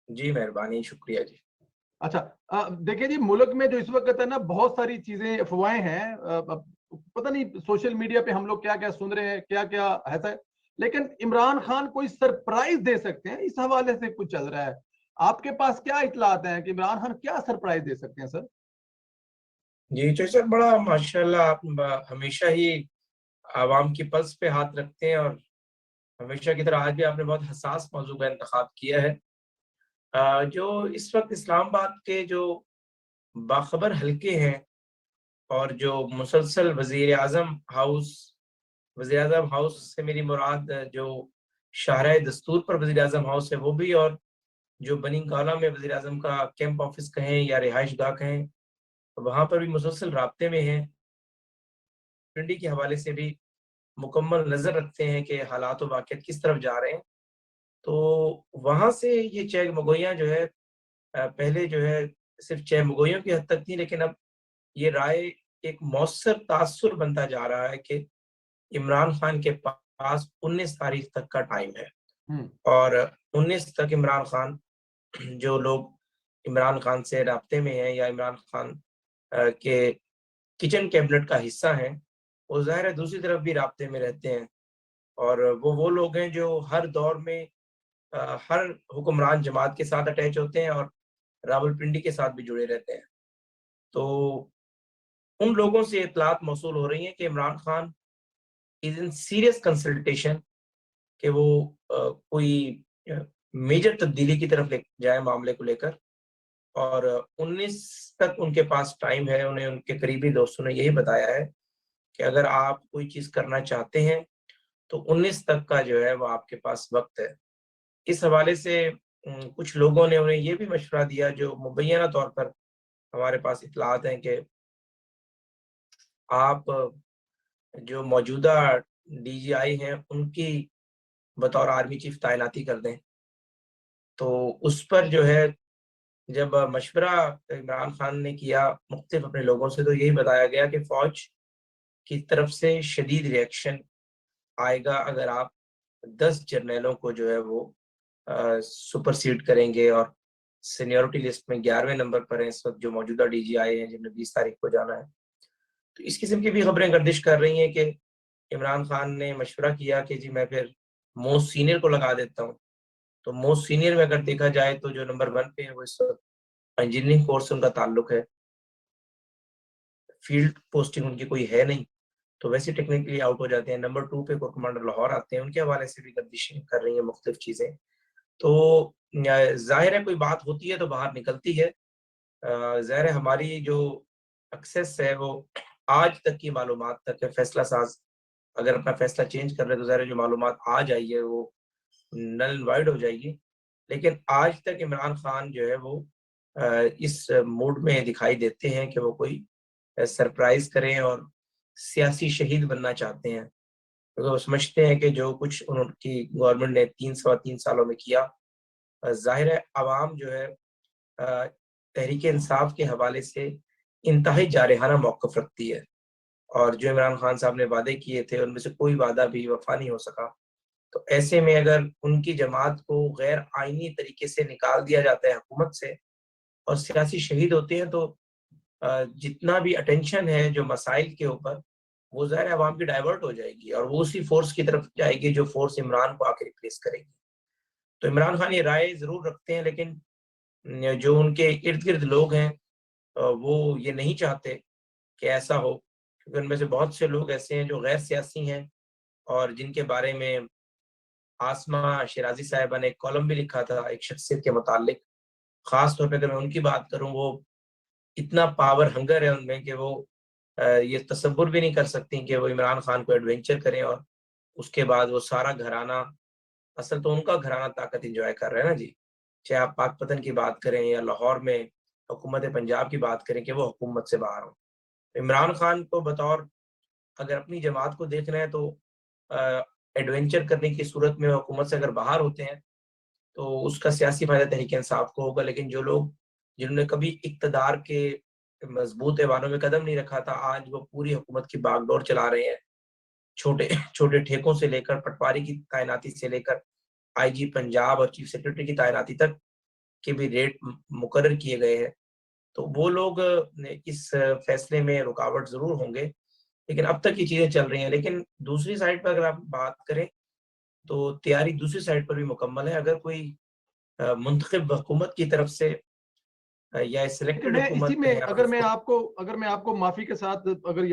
جی مہربانی، شکریہ جی۔ اچھا دیکھیں جی، ملک میں جو اس وقت ہے نا بہت ساری چیزیں افواہیں ہیں، پتہ نہیں سوشل میڈیا پہ ہم لوگ کیا کیا سن رہے ہیں، کیا کیا ایسا ہے، لیکن عمران خان کوئی سرپرائز دے سکتے ہیں، اس حوالے سے کچھ چل رہا ہے، آپ کے پاس کیا اطلاعات ہیں کہ عمران خان کیا سرپرائز دے سکتے ہیں سر؟ جی چوہے صاحب، بڑا ماشاءاللہ آپ ہمیشہ ہی عوام کی پلس پہ ہاتھ رکھتے ہیں، اور ہمیشہ کی طرح آج بھی آپ نے بہت حساس موضوع کا انتخاب کیا ہے۔ جو اس وقت اسلام آباد کے جو باخبر حلقے ہیں، اور جو مسلسل وزیر اعظم ہاؤس سے میری مراد جو شاہراہ دستور پر وزیر اعظم ہاؤس ہے وہ بھی، اور جو بنی گالا میں وزیر اعظم کا کیمپ آفس کہیں یا رہائش گاہ کہیں، وہاں پر بھی مسلسل رابطے میں ہیں، پنڈی کے حوالے سے بھی مکمل نظر رکھتے ہیں کہ حالات و واقعات کس طرف جا رہے ہیں۔ تو وہاں سے یہ چہ مگویاں جو ہے، پہلے جو ہے صرف چہ مگویوں کی حد تک تھی، لیکن اب یہ رائے ایک مؤثر تاثر بنتا جا رہا ہے کہ عمران خان کے پاس 19 تاریخ تک کا ٹائم ہے، اور 19 تک عمران خان، جو لوگ عمران خان سے رابطے میں ہیں یا عمران خان کے کچن کیبنٹ کا حصہ ہیں، وہ ظاہر ہے دوسری طرف بھی رابطے میں رہتے ہیں، اور وہ لوگ ہیں جو ہر دور میں ہر حکمران جماعت کے ساتھ اٹیچ ہوتے ہیں اور راولپنڈی کے ساتھ بھی جڑے رہتے ہیں۔ تو ان لوگوں سے اطلاعات موصول ہو رہی ہیں کہ عمران خان از ان سیریس کنسلٹیشن، کہ وہ کوئی میجر تبدیلی کی طرف لے جائے معاملے کو لے کر، اور 19 تک ان کے پاس ٹائم ہے۔ انہیں ان کے قریبی دوستوں نے یہی بتایا ہے کہ اگر آپ کوئی چیز کرنا چاہتے ہیں تو 19 تک کا جو ہے وہ آپ کے پاس وقت ہے۔ اس حوالے سے کچھ لوگوں نے انہیں یہ بھی مشورہ دیا، جو مبینہ طور پر ہمارے پاس اطلاعات ہیں، کہ آپ جو موجودہ ڈی جی آئی ہیں ان کی بطور آرمی چیف تعیناتی کر دیں۔ تو اس پر جو ہے جب مشورہ عمران خان نے کیا مختلف اپنے لوگوں سے، تو یہی بتایا گیا کہ فوج کی طرف سے شدید ریئیکشن آئے گا اگر آپ 10 جرنیلوں کو جو ہے وہ سپرسیڈ کریں گے، اور سینیورٹی لسٹ میں 11ویں نمبر پر ہیں اس وقت جو موجودہ ڈی جی آئی ہیں، جن نے 20 تاریخ کو جانا ہے۔ تو اس قسم کی بھی خبریں گردش کر رہی ہیں کہ عمران خان نے مشورہ کیا کہ جی میں پھر موسٹ سینئر کو لگا دیتا ہوں۔ تو موسٹ سینئر میں اگر دیکھا جائے تو جو نمبر 1 پہ ہے وہ اس وقت انجینئرنگ کورس سے ان کا تعلق ہے، فیلڈ پوسٹنگ ان کی کوئی ہے نہیں، تو ویسے ٹیکنیکلی آؤٹ ہو جاتے ہیں۔ نمبر 2 پہ کور کمانڈر لاہور آتے ہیں، ان کے حوالے سے بھی گردشیں کر رہی ہیں مختلف چیزیں۔ تو ظاہر ہے کوئی بات ہوتی ہے تو باہر نکلتی ہے۔ ظاہر ہے ہماری جو ایکسیس ہے وہ آج تک کی معلومات تک ہے، فیصلہ ساز اگر اپنا فیصلہ چینج کر رہے تو ظاہر ہے جو معلومات آج آئی ہے وہ نل اینڈ وائڈ ہو جائے گی، لیکن آج تک عمران خان جو ہے وہ اس موڈ میں دکھائی دیتے ہیں کہ وہ کوئی سرپرائز کریں اور سیاسی شہید بننا چاہتے ہیں، کیونکہ وہ سمجھتے ہیں کہ جو کچھ ان کی گورنمنٹ نے 3 سالوں میں کیا، ظاہر ہے عوام جو ہے تحریک انصاف کے حوالے سے انتہائی جارحانہ موقف رکھتی ہے، اور جو عمران خان صاحب نے وعدے کیے تھے ان میں سے کوئی وعدہ بھی وفا نہیں ہو سکا۔ تو ایسے میں اگر ان کی جماعت کو غیر آئینی طریقے سے نکال دیا جاتا ہے حکومت سے اور سیاسی شہید ہوتے ہیں، تو جتنا بھی اٹینشن ہے جو مسائل کے اوپر، وہ ظاہر عوام کی ڈائیورٹ ہو جائے گی، اور وہ اسی فورس کی طرف جائے گی جو فورس عمران کو آ کے ریپلیس کرے گی۔ تو عمران خان یہ رائے ضرور رکھتے ہیں، لیکن جو ان کے ارد گرد لوگ ہیں وہ یہ نہیں چاہتے کہ ایسا ہو، کیونکہ ان میں سے بہت سے لوگ ایسے ہیں جو غیر سیاسی ہیں، اور جن کے بارے میں آسمہ شیرازی صاحبہ نے ایک کالم بھی لکھا تھا ایک شخصیت کے متعلق۔ خاص طور پہ اگر میں ان کی بات کروں، وہ اتنا پاور ہنگر ہے ان میں کہ وہ یہ تصور بھی نہیں کر سکتی کہ وہ عمران خان کو ایڈونچر کریں، اور اس کے بعد وہ سارا گھرانہ، اصل تو ان کا گھرانہ طاقت انجوائے کر رہے ہیں نا جی، چاہے آپ پاک پتن کی بات کریں یا لاہور میں حکومت پنجاب کی بات کریں کہ وہ حکومت سے باہر ہوں۔ عمران خان کو بطور اگر اپنی جماعت کو دیکھ رہے ہیں تو ایڈونچر کرنے کی صورت میں حکومت سے اگر باہر ہوتے ہیں تو اس کا سیاسی فائدہ تحریک انصاف کو ہوگا، لیکن جو لوگ جنہوں نے کبھی اقتدار کے مضبوط ایوانوں میں قدم نہیں رکھا تھا، آج وہ پوری حکومت کی باغ ڈور چلا رہے ہیں، چھوٹے چھوٹے ٹھیکوں سے لے کر پٹواری کی تعیناتی سے لے کر آئی جی پنجاب اور چیف سیکرٹری کی تعیناتی تک، کے بھی ریٹ مقرر کیے گئے ہیں، تو وہ لوگ اس فیصلے میں رکاوٹ ضرور ہوں گے، لیکن اب تک یہ چیزیں چل رہی ہیں۔ لیکن دوسری سائڈ پہ اگر آپ بات کریں تو تیاری دوسری سائڈ پر بھی مکمل ہے۔ اگر کوئی منتخب حکومت کی طرف سے یا کہ سلیکٹڈ میں اسی حکومت میں کہیں آپ اس کو اگر میں آپ کو معافی کے ساتھ اگر